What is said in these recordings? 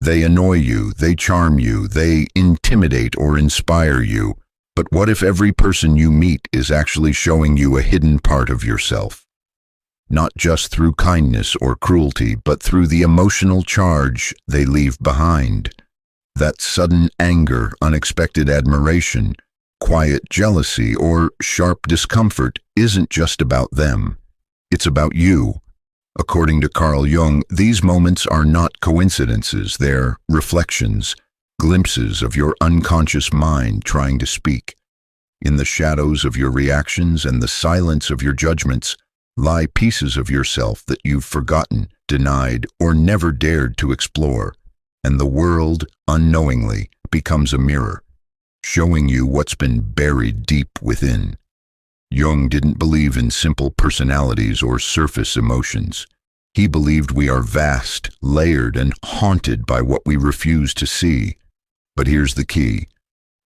They annoy you, they charm you, they intimidate or inspire you. But what if every person you meet is actually showing you a hidden part of yourself? Not just through kindness or cruelty, but through the emotional charge they leave behind. That sudden anger, unexpected admiration, quiet jealousy, or sharp discomfort isn't just about them. It's about you. According to Carl Jung, these moments are not coincidences, they're reflections, glimpses of your unconscious mind trying to speak. In the shadows of your reactions and the silence of your judgments lie pieces of yourself that you've forgotten, denied, or never dared to explore. And the world, unknowingly, becomes a mirror, showing you what's been buried deep within. Jung didn't believe in simple personalities or surface emotions. He believed we are vast, layered, and haunted by what we refuse to see. But here's the key.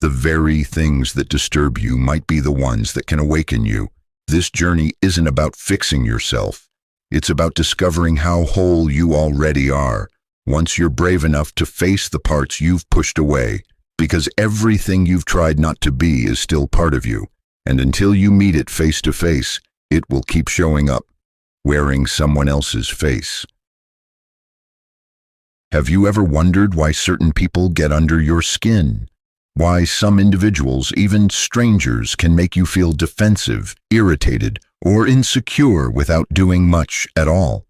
The very things that disturb you might be the ones that can awaken you. This journey isn't about fixing yourself. It's about discovering how whole you already are, once you're brave enough to face the parts you've pushed away, because everything you've tried not to be is still part of you. And until you meet it face to face, it will keep showing up, wearing someone else's face. Have you ever wondered why certain people get under your skin? Why some individuals, even strangers, can make you feel defensive, irritated, or insecure without doing much at all?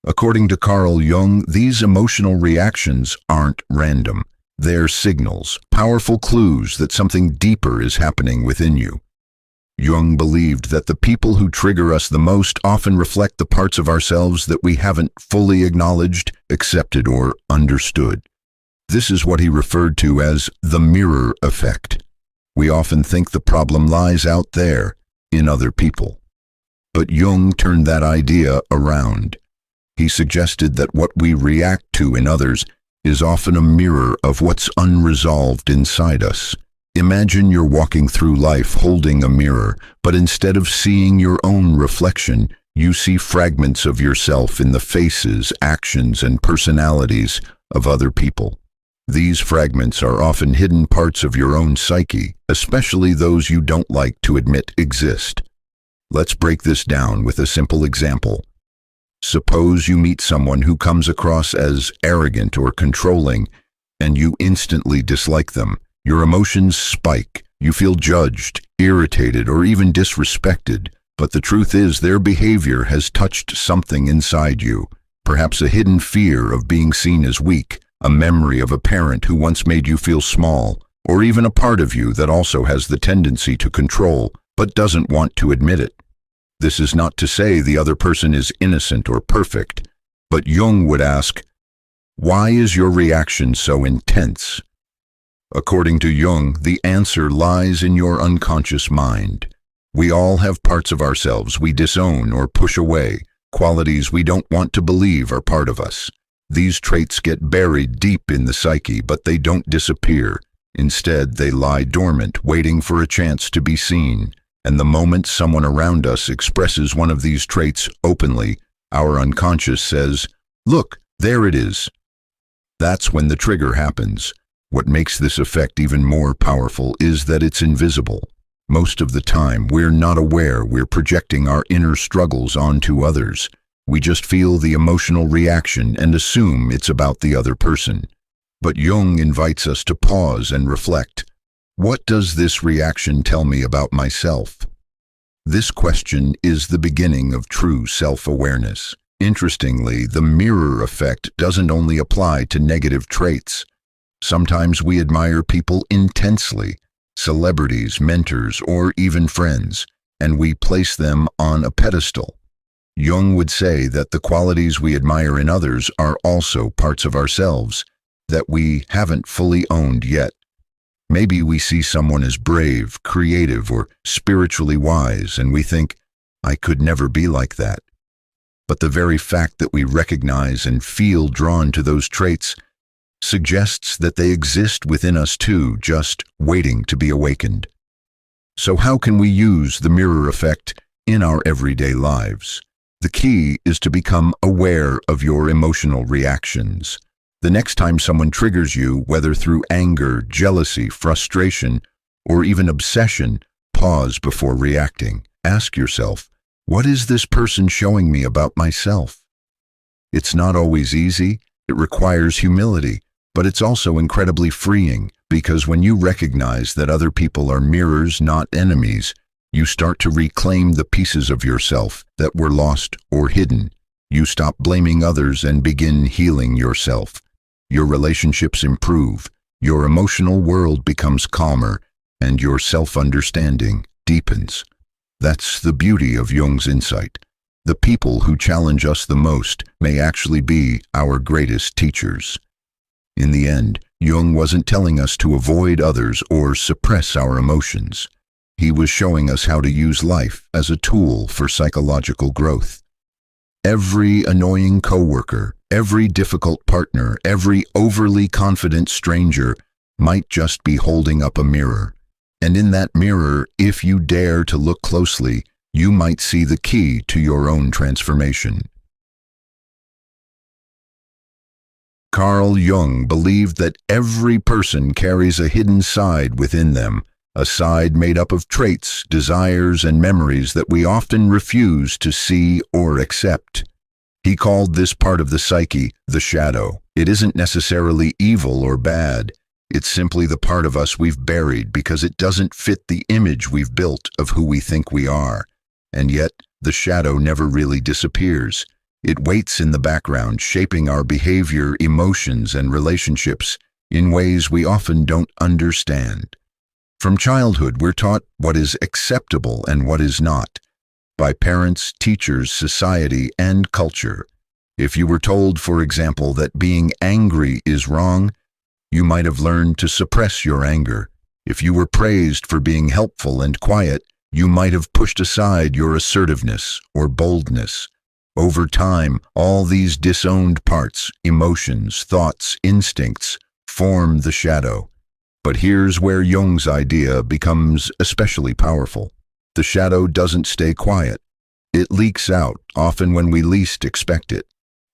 According to Carl Jung, these emotional reactions aren't random. They're signals, powerful clues that something deeper is happening within you. Jung believed that the people who trigger us the most often reflect the parts of ourselves that we haven't fully acknowledged, accepted, or understood. This is what he referred to as the mirror effect. We often think the problem lies out there, in other people. But Jung turned that idea around. He suggested that what we react to in others is often a mirror of what's unresolved inside us. Imagine you're walking through life holding a mirror, but instead of seeing your own reflection, you see fragments of yourself in the faces, actions, and personalities of other people. These fragments are often hidden parts of your own psyche, especially those you don't like to admit exist. Let's break this down with a simple example. Suppose you meet someone who comes across as arrogant or controlling, and you instantly dislike them. Your emotions spike. You feel judged, irritated, or even disrespected. But the truth is, their behavior has touched something inside you. Perhaps a hidden fear of being seen as weak, a memory of a parent who once made you feel small, or even a part of you that also has the tendency to control, but doesn't want to admit it. This is not to say the other person is innocent or perfect, but Jung would ask, why is your reaction so intense? According to Jung, the answer lies in your unconscious mind. We all have parts of ourselves we disown or push away, qualities we don't want to believe are part of us. These traits get buried deep in the psyche, but they don't disappear. Instead, they lie dormant, waiting for a chance to be seen. And the moment someone around us expresses one of these traits openly, our unconscious says, "Look, there it is." That's when the trigger happens. What makes this effect even more powerful is that it's invisible. Most of the time, we're not aware we're projecting our inner struggles onto others. We just feel the emotional reaction and assume it's about the other person. But Jung invites us to pause and reflect. What does this reaction tell me about myself? This question is the beginning of true self-awareness. Interestingly, the mirror effect doesn't only apply to negative traits. Sometimes we admire people intensely, celebrities, mentors, or even friends, and we place them on a pedestal. Jung would say that the qualities we admire in others are also parts of ourselves that we haven't fully owned yet. Maybe we see someone as brave, creative, or spiritually wise, and we think, I could never be like that. But the very fact that we recognize and feel drawn to those traits suggests that they exist within us too, just waiting to be awakened. So how can we use the mirror effect in our everyday lives? The key is to become aware of your emotional reactions. The next time someone triggers you, whether through anger, jealousy, frustration, or even obsession, pause before reacting. Ask yourself, what is this person showing me about myself? It's not always easy. It requires humility, but it's also incredibly freeing, because when you recognize that other people are mirrors, not enemies, you start to reclaim the pieces of yourself that were lost or hidden. You stop blaming others and begin healing yourself. Your relationships improve, your emotional world becomes calmer, and your self-understanding deepens. That's the beauty of Jung's insight. The people who challenge us the most may actually be our greatest teachers. In the end, Jung wasn't telling us to avoid others or suppress our emotions. He was showing us how to use life as a tool for psychological growth. Every annoying coworker, every difficult partner, every overly confident stranger might just be holding up a mirror. And in that mirror, if you dare to look closely, you might see the key to your own transformation. Carl Jung believed that every person carries a hidden side within them, a side made up of traits, desires, and memories that we often refuse to see or accept. He called this part of the psyche the shadow. It isn't necessarily evil or bad. It's simply the part of us we've buried because it doesn't fit the image we've built of who we think we are. And yet, the shadow never really disappears. It waits in the background, shaping our behavior, emotions, and relationships in ways we often don't understand. From childhood, we're taught what is acceptable and what is not, by parents, teachers, society, and culture. If you were told, for example, that being angry is wrong, you might have learned to suppress your anger. If you were praised for being helpful and quiet, you might have pushed aside your assertiveness or boldness. Over time, all these disowned parts, emotions, thoughts, instincts, form the shadow. But here's where Jung's idea becomes especially powerful. The shadow doesn't stay quiet. It leaks out, often when we least expect it.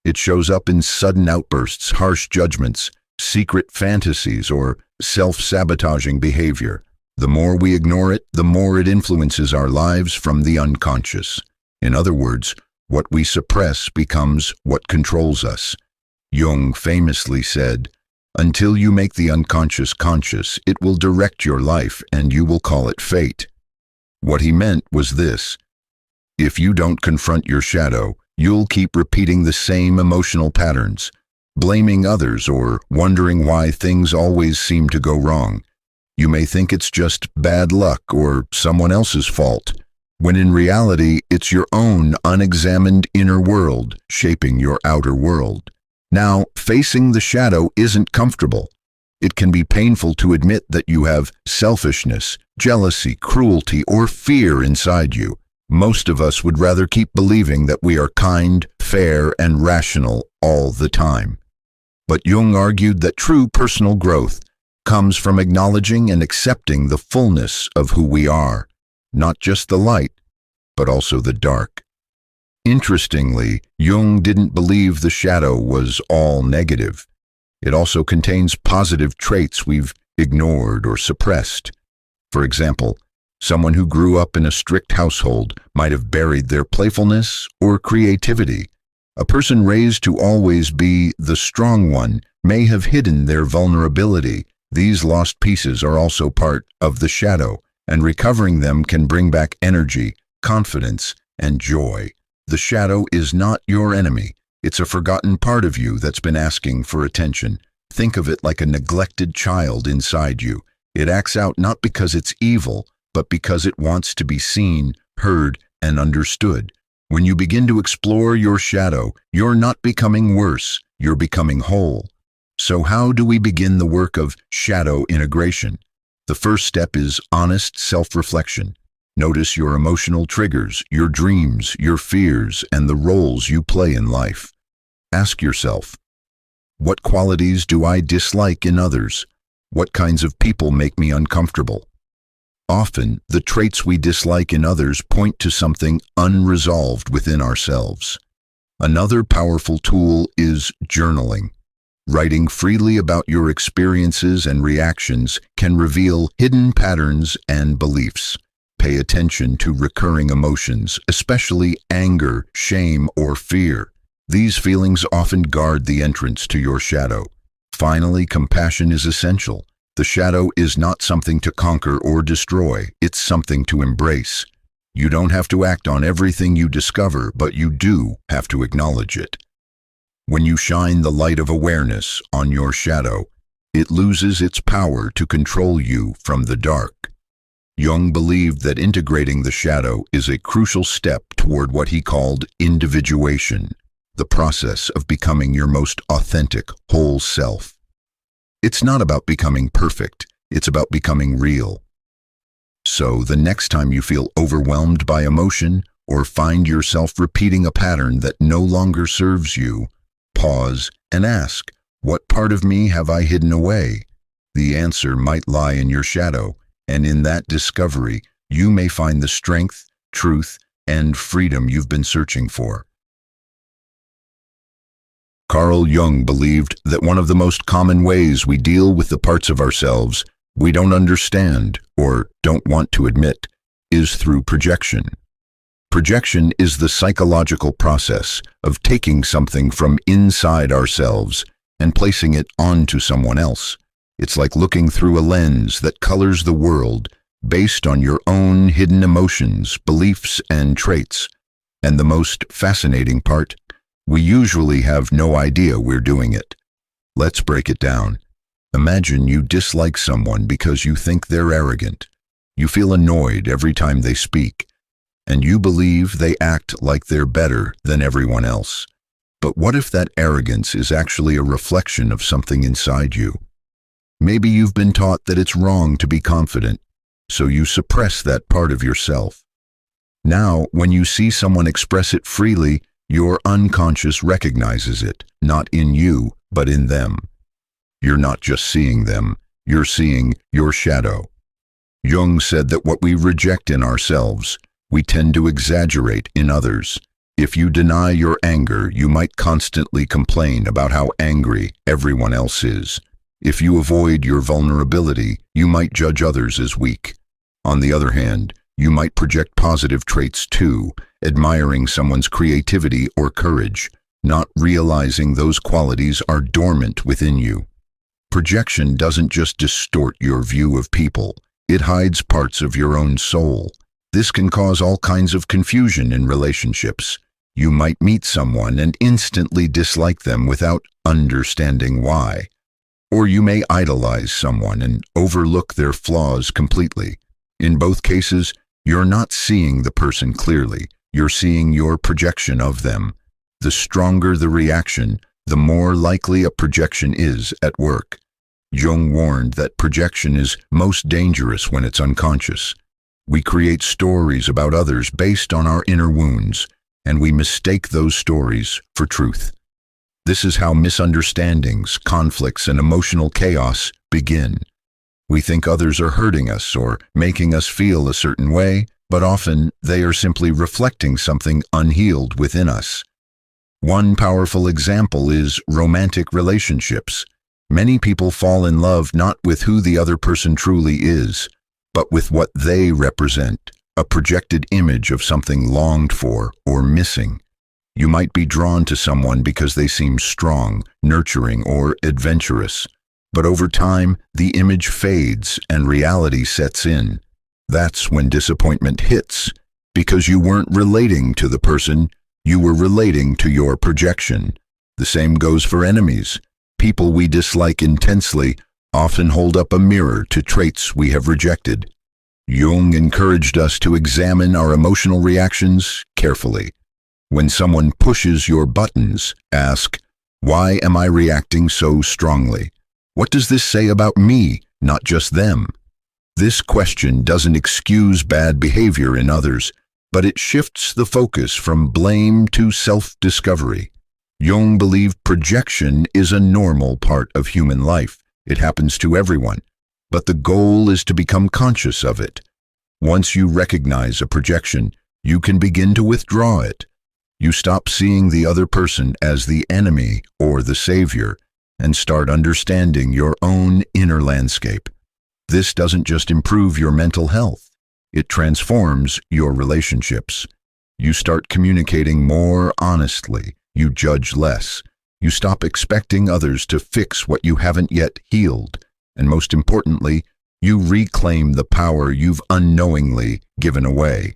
It shows up in sudden outbursts, harsh judgments, secret fantasies, or self-sabotaging behavior. The more we ignore it, the more it influences our lives from the unconscious. In other words, what we suppress becomes what controls us. Jung famously said, "Until you make the unconscious conscious, it will direct your life and you will call it fate." What he meant was this: if you don't confront your shadow, you'll keep repeating the same emotional patterns, blaming others or wondering why things always seem to go wrong. You may think it's just bad luck or someone else's fault, when in reality, it's your own unexamined inner world shaping your outer world. Now, facing the shadow isn't comfortable. It can be painful to admit that you have selfishness, jealousy, cruelty, or fear inside you. Most of us would rather keep believing that we are kind, fair, and rational all the time. But Jung argued that true personal growth comes from acknowledging and accepting the fullness of who we are, not just the light, but also the dark. Interestingly, Jung didn't believe the shadow was all negative. It also contains positive traits we've ignored or suppressed. For example, someone who grew up in a strict household might have buried their playfulness or creativity. A person raised to always be the strong one may have hidden their vulnerability. These lost pieces are also part of the shadow, and recovering them can bring back energy, confidence, and joy. The shadow is not your enemy. It's a forgotten part of you that's been asking for attention. Think of it like a neglected child inside you. It acts out not because it's evil, but because it wants to be seen, heard, and understood. When you begin to explore your shadow, you're not becoming worse, you're becoming whole. So how do we begin the work of shadow integration? The first step is honest self-reflection. Notice your emotional triggers, your dreams, your fears, and the roles you play in life. Ask yourself, what qualities do I dislike in others? What kinds of people make me uncomfortable? Often, the traits we dislike in others point to something unresolved within ourselves. Another powerful tool is journaling. Writing freely about your experiences and reactions can reveal hidden patterns and beliefs. Pay attention to recurring emotions, especially anger, shame, or fear. These feelings often guard the entrance to your shadow. Finally, compassion is essential. The shadow is not something to conquer or destroy, it's something to embrace. You don't have to act on everything you discover, but you do have to acknowledge it. When you shine the light of awareness on your shadow, it loses its power to control you from the dark. Jung believed that integrating the shadow is a crucial step toward what he called individuation, the process of becoming your most authentic, whole self. It's not about becoming perfect, it's about becoming real. So, the next time you feel overwhelmed by emotion or find yourself repeating a pattern that no longer serves you, pause and ask, what part of me have I hidden away? The answer might lie in your shadow, and in that discovery, you may find the strength, truth, and freedom you've been searching for. Carl Jung believed that one of the most common ways we deal with the parts of ourselves we don't understand or don't want to admit is through projection. Projection is the psychological process of taking something from inside ourselves and placing it onto someone else. It's like looking through a lens that colors the world based on your own hidden emotions, beliefs, and traits. And the most fascinating part, we usually have no idea we're doing it. Let's break it down. Imagine you dislike someone because you think they're arrogant. You feel annoyed every time they speak, and you believe they act like they're better than everyone else. But what if that arrogance is actually a reflection of something inside you? Maybe you've been taught that it's wrong to be confident, so you suppress that part of yourself. Now, when you see someone express it freely, your unconscious recognizes it, not in you, but in them. You're not just seeing them, you're seeing your shadow. Jung said that what we reject in ourselves, we tend to exaggerate in others. If you deny your anger, you might constantly complain about how angry everyone else is. If you avoid your vulnerability, you might judge others as weak. On the other hand, you might project positive traits too, admiring someone's creativity or courage, not realizing those qualities are dormant within you. Projection doesn't just distort your view of people, it hides parts of your own soul. This can cause all kinds of confusion in relationships. You might meet someone and instantly dislike them without understanding why. Or you may idolize someone and overlook their flaws completely. In both cases, you're not seeing the person clearly, you're seeing your projection of them. The stronger the reaction, the more likely a projection is at work. Jung warned that projection is most dangerous when it's unconscious. We create stories about others based on our inner wounds, and we mistake those stories for truth. This is how misunderstandings, conflicts, and emotional chaos begin. We think others are hurting us or making us feel a certain way, but often they are simply reflecting something unhealed within us. One powerful example is romantic relationships. Many people fall in love not with who the other person truly is, but with what they represent, a projected image of something longed for or missing. You might be drawn to someone because they seem strong, nurturing, or adventurous. But over time, the image fades and reality sets in. That's when disappointment hits, because you weren't relating to the person, you were relating to your projection. The same goes for enemies. People we dislike intensely often hold up a mirror to traits we have rejected. Jung encouraged us to examine our emotional reactions carefully. When someone pushes your buttons, ask, why am I reacting so strongly? What does this say about me, not just them? This question doesn't excuse bad behavior in others, but it shifts the focus from blame to self-discovery. Jung believed projection is a normal part of human life. It happens to everyone, but the goal is to become conscious of it. Once you recognize a projection, you can begin to withdraw it. You stop seeing the other person as the enemy or the savior, and start understanding your own inner landscape. This doesn't just improve your mental health, it transforms your relationships. You start communicating more honestly, you judge less, you stop expecting others to fix what you haven't yet healed, and most importantly, you reclaim the power you've unknowingly given away.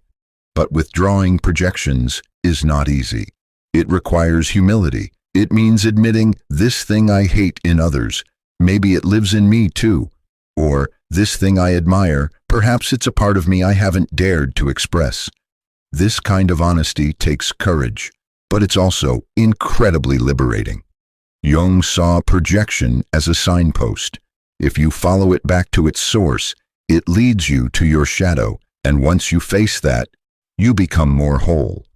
But withdrawing projections is not easy. It requires humility. It means admitting, this thing I hate in others, maybe it lives in me too. Or, this thing I admire, perhaps it's a part of me I haven't dared to express. This kind of honesty takes courage, but it's also incredibly liberating. Jung saw projection as a signpost. If you follow it back to its source, it leads you to your shadow, and once you face that, you become more whole.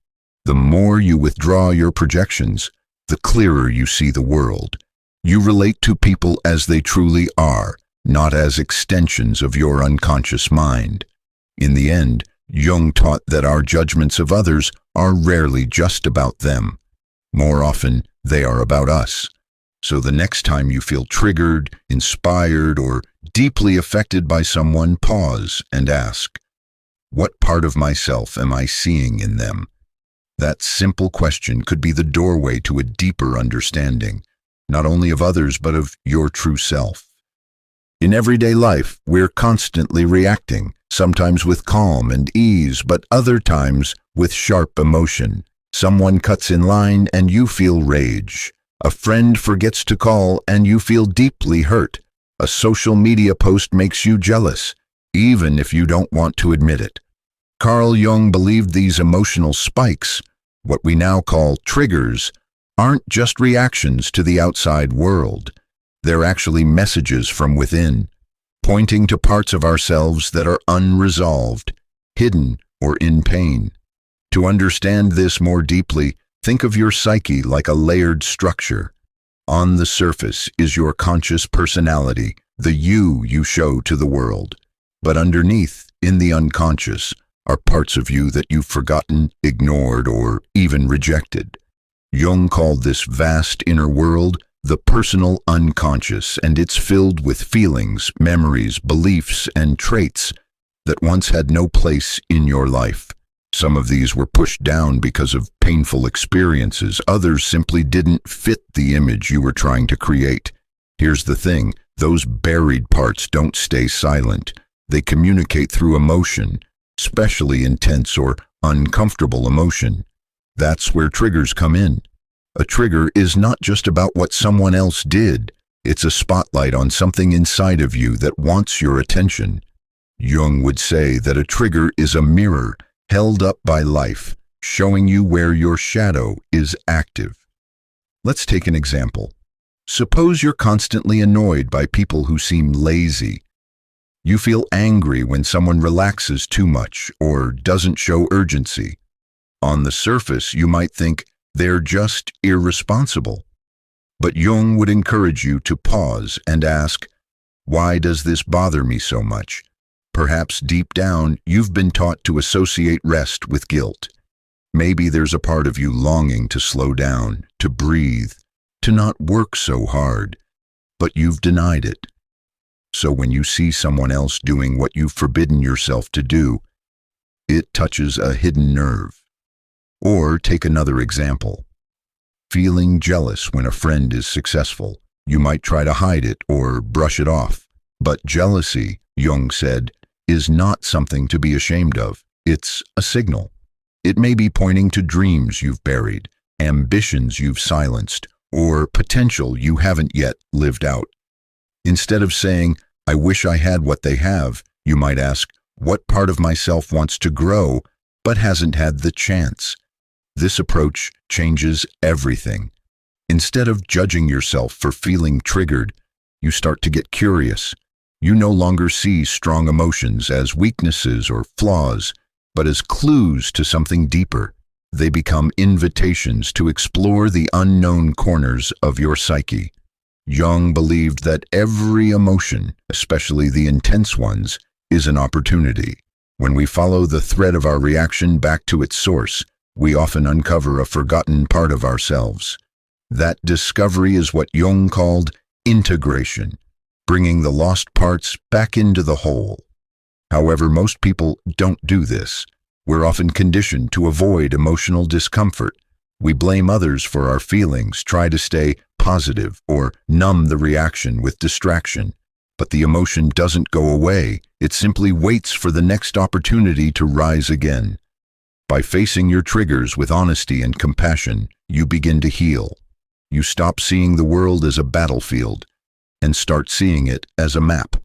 The more you withdraw your projections, the clearer you see the world. You relate to people as they truly are, not as extensions of your unconscious mind. In the end, Jung taught that our judgments of others are rarely just about them. More often, they are about us. So the next time you feel triggered, inspired, or deeply affected by someone, pause and ask, what part of myself am I seeing in them? That simple question could be the doorway to a deeper understanding, not only of others but of your true self. In everyday life, we're constantly reacting, sometimes with calm and ease, but other times with sharp emotion. Someone cuts in line and you feel rage. A friend forgets to call and you feel deeply hurt. A social media post makes you jealous, even if you don't want to admit it. Carl Jung believed these emotional spikes, what we now call triggers, aren't just reactions to the outside world. They're actually messages from within, pointing to parts of ourselves that are unresolved, hidden, or in pain. To understand this more deeply, think of your psyche like a layered structure. On the surface is your conscious personality, the you show to the world. But underneath, in the unconscious, are parts of you that you've forgotten, ignored, or even rejected. Jung called this vast inner world the personal unconscious, and it's filled with feelings, memories, beliefs, and traits that once had no place in your life. Some of these were pushed down because of painful experiences. Others simply didn't fit the image you were trying to create. Here's the thing, those buried parts don't stay silent. They communicate through emotion, especially intense or uncomfortable emotion. That's where triggers come in. A trigger is not just about what someone else did. It's a spotlight on something inside of you that wants your attention. Jung would say that a trigger is a mirror held up by life, showing you where your shadow is active. Let's take an example. Suppose you're constantly annoyed by people who seem lazy. You feel angry when someone relaxes too much or doesn't show urgency. On the surface, you might think they're just irresponsible. But Jung would encourage you to pause and ask, why does this bother me so much? Perhaps deep down, you've been taught to associate rest with guilt. Maybe there's a part of you longing to slow down, to breathe, to not work so hard, but you've denied it. So when you see someone else doing what you've forbidden yourself to do, it touches a hidden nerve. Or take another example. Feeling jealous when a friend is successful. You might try to hide it or brush it off. But jealousy, Jung said, is not something to be ashamed of. It's a signal. It may be pointing to dreams you've buried, ambitions you've silenced, or potential you haven't yet lived out. Instead of saying, I wish I had what they have, you might ask, what part of myself wants to grow but hasn't had the chance? This approach changes everything. Instead of judging yourself for feeling triggered, you start to get curious. You no longer see strong emotions as weaknesses or flaws, but as clues to something deeper. They become invitations to explore the unknown corners of your psyche. Jung believed that every emotion, especially the intense ones, is an opportunity. When we follow the thread of our reaction back to its source, we often uncover a forgotten part of ourselves. That discovery is what Jung called integration, bringing the lost parts back into the whole. However, most people don't do this. We're often conditioned to avoid emotional discomfort. We blame others for our feelings, try to stay positive, or numb the reaction with distraction. But the emotion doesn't go away. It simply waits for the next opportunity to rise again. By facing your triggers with honesty and compassion, you begin to heal. You stop seeing the world as a battlefield and start seeing it as a map.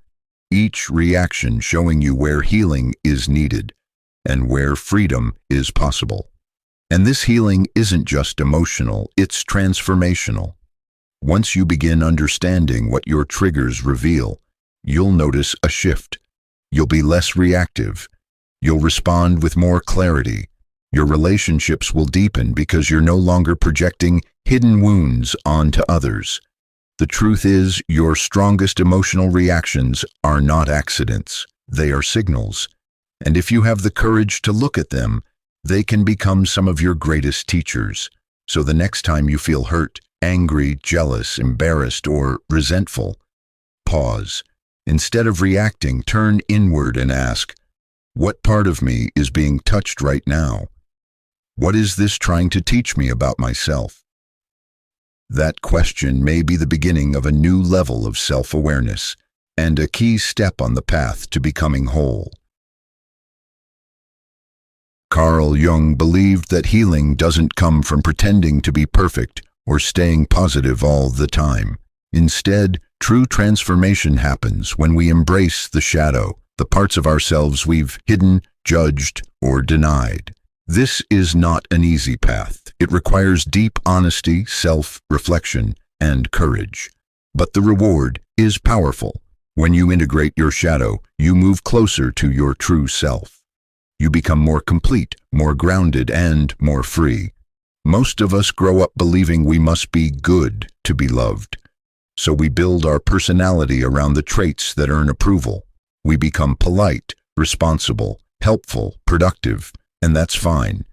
Each reaction showing you where healing is needed and where freedom is possible. And this healing isn't just emotional, it's transformational. Once you begin understanding what your triggers reveal, you'll notice a shift. You'll be less reactive. You'll respond with more clarity. Your relationships will deepen because you're no longer projecting hidden wounds onto others. The truth is, your strongest emotional reactions are not accidents. They are signals. And if you have the courage to look at them, they can become some of your greatest teachers. So the next time you feel hurt, angry, jealous, embarrassed, or resentful, pause. Instead of reacting, turn inward and ask, what part of me is being touched right now? What is this trying to teach me about myself? That question may be the beginning of a new level of self-awareness and a key step on the path to becoming whole. Carl Jung believed that healing doesn't come from pretending to be perfect or staying positive all the time. Instead, true transformation happens when we embrace the shadow, the parts of ourselves we've hidden, judged, or denied. This is not an easy path. It requires deep honesty, self-reflection, and courage. But the reward is powerful. When you integrate your shadow, you move closer to your true self. You become more complete, more grounded, and more free. Most of us grow up believing we must be good to be loved. So we build our personality around the traits that earn approval. We become polite, responsible, helpful, productive, and that's fine.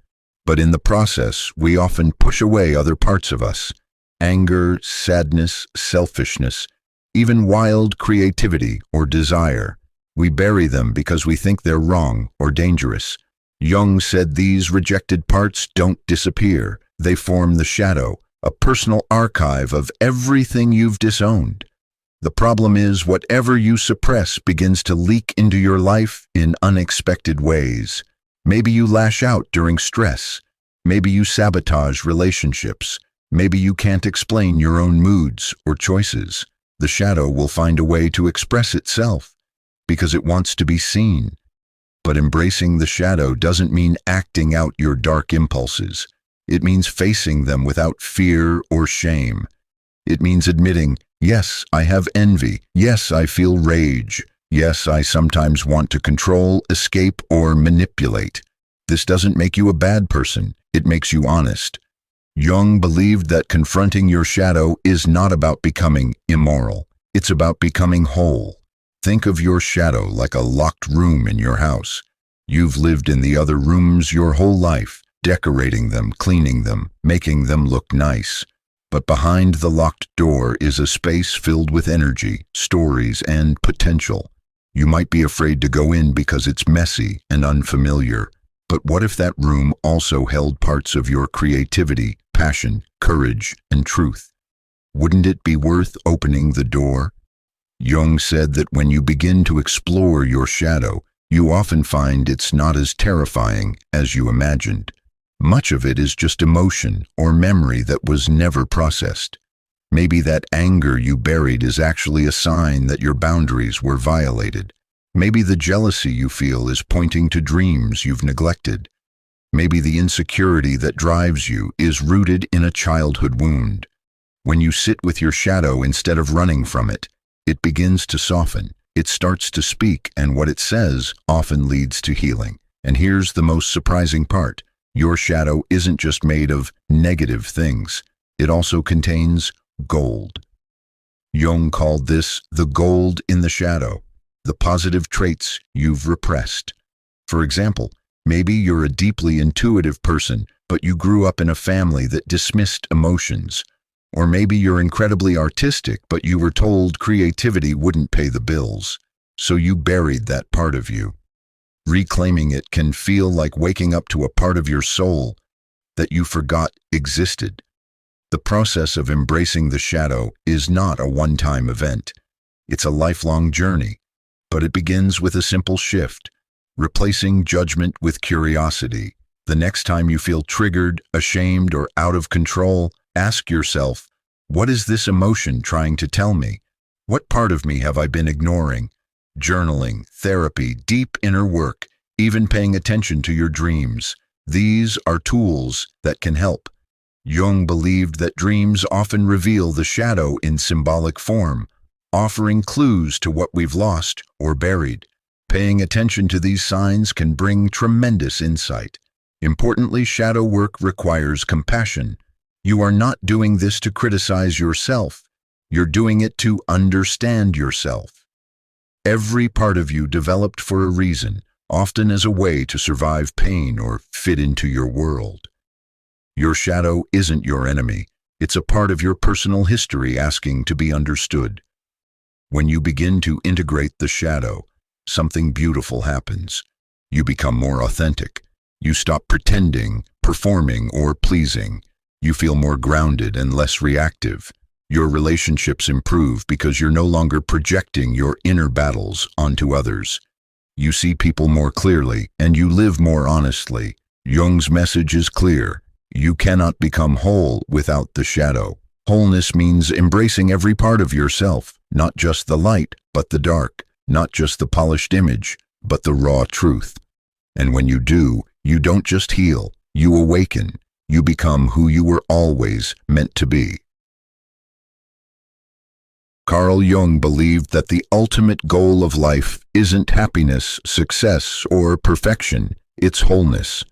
But in the process, we often push away other parts of us. Anger, sadness, selfishness, even wild creativity or desire. We bury them because we think they're wrong or dangerous. Jung said these rejected parts don't disappear. They form the shadow, a personal archive of everything you've disowned. The problem is whatever you suppress begins to leak into your life in unexpected ways. Maybe you lash out during stress. Maybe you sabotage relationships. Maybe you can't explain your own moods or choices. The shadow will find a way to express itself because it wants to be seen. But embracing the shadow doesn't mean acting out your dark impulses. It means facing them without fear or shame. It means admitting, yes, I have envy. Yes, I feel rage. Yes, I sometimes want to control, escape, or manipulate. This doesn't make you a bad person. It makes you honest. Jung believed that confronting your shadow is not about becoming immoral. It's about becoming whole. Think of your shadow like a locked room in your house. You've lived in the other rooms your whole life, decorating them, cleaning them, making them look nice. But behind the locked door is a space filled with energy, stories, and potential. You might be afraid to go in because it's messy and unfamiliar. But what if that room also held parts of your creativity, passion, courage, and truth? Wouldn't it be worth opening the door? Jung said that when you begin to explore your shadow, you often find it's not as terrifying as you imagined. Much of it is just emotion or memory that was never processed. Maybe that anger you buried is actually a sign that your boundaries were violated. Maybe the jealousy you feel is pointing to dreams you've neglected. Maybe the insecurity that drives you is rooted in a childhood wound. When you sit with your shadow instead of running from it, it begins to soften. It starts to speak, and what it says often leads to healing. And here's the most surprising part. Your shadow isn't just made of negative things. It also contains gold. Jung called this the gold in the shadow, the positive traits you've repressed. For example, maybe you're a deeply intuitive person, but you grew up in a family that dismissed emotions. Or maybe you're incredibly artistic, but you were told creativity wouldn't pay the bills, so you buried that part of you. Reclaiming it can feel like waking up to a part of your soul that you forgot existed. The process of embracing the shadow is not a one-time event. It's a lifelong journey, but it begins with a simple shift, replacing judgment with curiosity. The next time you feel triggered, ashamed, or out of control, ask yourself, what is this emotion trying to tell me? What part of me have I been ignoring? Journaling, therapy, deep inner work, even paying attention to your dreams. These are tools that can help. Jung believed that dreams often reveal the shadow in symbolic form, offering clues to what we've lost or buried. Paying attention to these signs can bring tremendous insight. Importantly, shadow work requires compassion. You are not doing this to criticize yourself. You're doing it to understand yourself. Every part of you developed for a reason, often as a way to survive pain or fit into your world. Your shadow isn't your enemy. It's a part of your personal history asking to be understood. When you begin to integrate the shadow, something beautiful happens. You become more authentic. You stop pretending, performing, or pleasing. You feel more grounded and less reactive. Your relationships improve because you're no longer projecting your inner battles onto others. You see people more clearly, and you live more honestly. Jung's message is clear. You cannot become whole without the shadow. Wholeness means embracing every part of yourself, not just the light, but the dark, not just the polished image, but the raw truth. And when you do, you don't just heal, you awaken. You become who you were always meant to be. Carl Jung believed that the ultimate goal of life isn't happiness, success, or perfection, it's wholeness.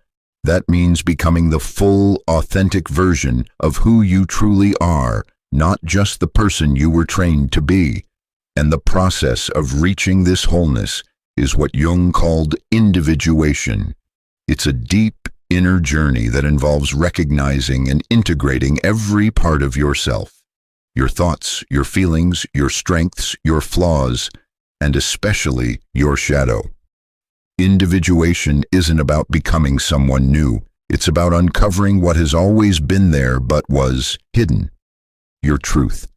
That means becoming the full, authentic version of who you truly are, not just the person you were trained to be. And the process of reaching this wholeness is what Jung called individuation. It's a deep, inner journey that involves recognizing and integrating every part of yourself. Your thoughts, your feelings, your strengths, your flaws, and especially your shadow. Individuation isn't about becoming someone new. It's about uncovering what has always been there but was hidden. Your truth.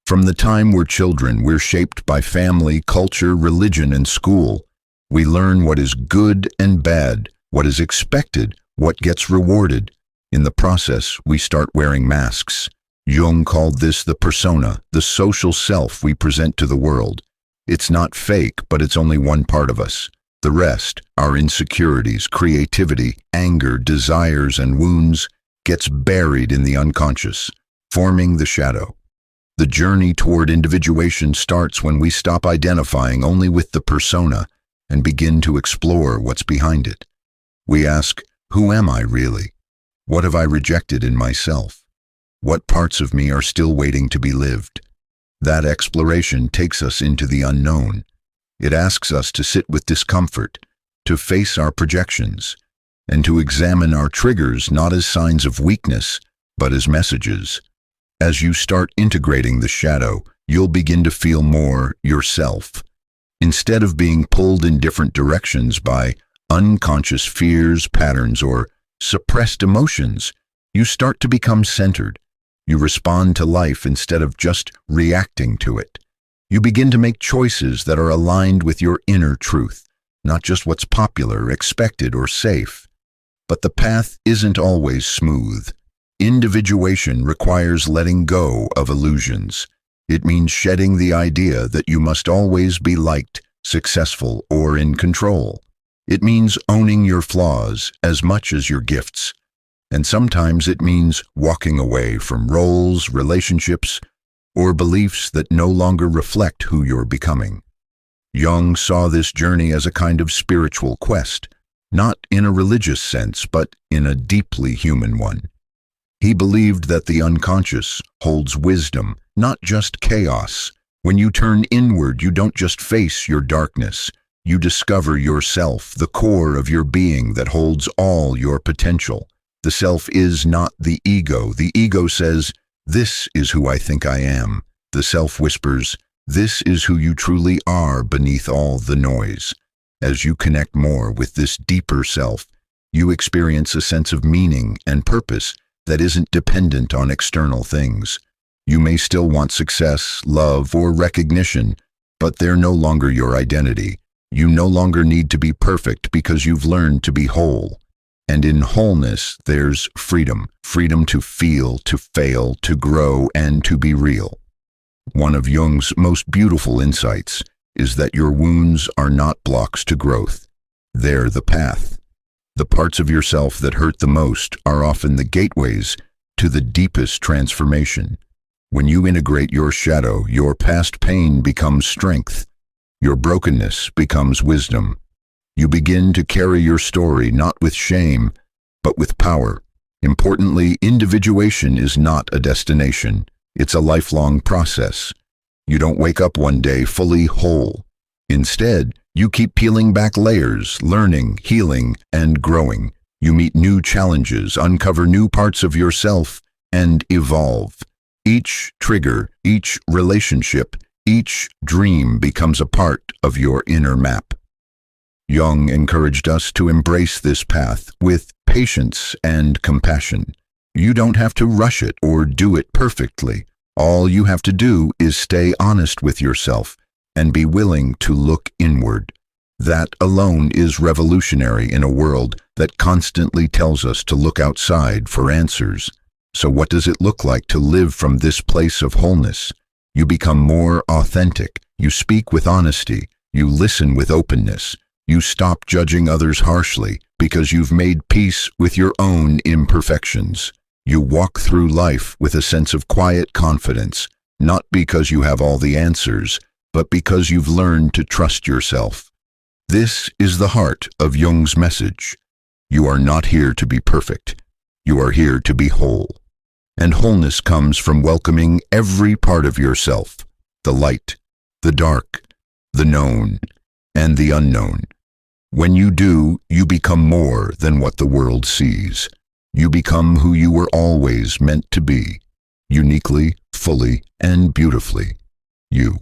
From the time we're children, we're shaped by family, culture, religion, and school. We learn what is good and bad, what is expected, what gets rewarded. In the process, we start wearing masks. Jung called this the persona, the social self we present to the world. It's not fake, but it's only one part of us. The rest, our insecurities, creativity, anger, desires, and wounds, gets buried in the unconscious, forming the shadow. The journey toward individuation starts when we stop identifying only with the persona and begin to explore what's behind it. We ask, who am I really? What have I rejected in myself? What parts of me are still waiting to be lived? That exploration takes us into the unknown. It asks us to sit with discomfort, to face our projections, and to examine our triggers not as signs of weakness, but as messages. As you start integrating the shadow, you'll begin to feel more yourself. Instead of being pulled in different directions by unconscious fears, patterns, or suppressed emotions, you start to become centered. You respond to life instead of just reacting to it. You begin to make choices that are aligned with your inner truth, not just what's popular, expected, or safe. But the path isn't always smooth. Individuation requires letting go of illusions. It means shedding the idea that you must always be liked, successful, or in control. It means owning your flaws as much as your gifts. And sometimes it means walking away from roles, relationships, or beliefs that no longer reflect who you're becoming. Jung saw this journey as a kind of spiritual quest, not in a religious sense, but in a deeply human one. He believed that the unconscious holds wisdom, not just chaos. When you turn inward, you don't just face your darkness. You discover yourself, the core of your being that holds all your potential. The self is not the ego. The ego says, "This is who I think I am." The self whispers, "This is who you truly are beneath all the noise." As you connect more with this deeper self, you experience a sense of meaning and purpose that isn't dependent on external things. You may still want success, love, or recognition, but they're no longer your identity. You no longer need to be perfect because you've learned to be whole. And in wholeness, there's freedom. Freedom to feel, to fail, to grow, and to be real. One of Jung's most beautiful insights is that your wounds are not blocks to growth. They're the path. The parts of yourself that hurt the most are often the gateways to the deepest transformation. When you integrate your shadow, your past pain becomes strength. Your brokenness becomes wisdom. You begin to carry your story not with shame, but with power. Importantly, individuation is not a destination. It's a lifelong process. You don't wake up one day fully whole. Instead, you keep peeling back layers, learning, healing, and growing. You meet new challenges, uncover new parts of yourself, and evolve. Each trigger, each relationship, each dream becomes a part of your inner map. Jung encouraged us to embrace this path with patience and compassion. You don't have to rush it or do it perfectly. All you have to do is stay honest with yourself and be willing to look inward. That alone is revolutionary in a world that constantly tells us to look outside for answers. So what does it look like to live from this place of wholeness? You become more authentic. You speak with honesty. You listen with openness. You stop judging others harshly because you've made peace with your own imperfections. You walk through life with a sense of quiet confidence, not because you have all the answers, but because you've learned to trust yourself. This is the heart of Jung's message. You are not here to be perfect. You are here to be whole. And wholeness comes from welcoming every part of yourself, the light, the dark, the known, and the unknown. When you do, you become more than what the world sees. You become who you were always meant to be, uniquely, fully, and beautifully you.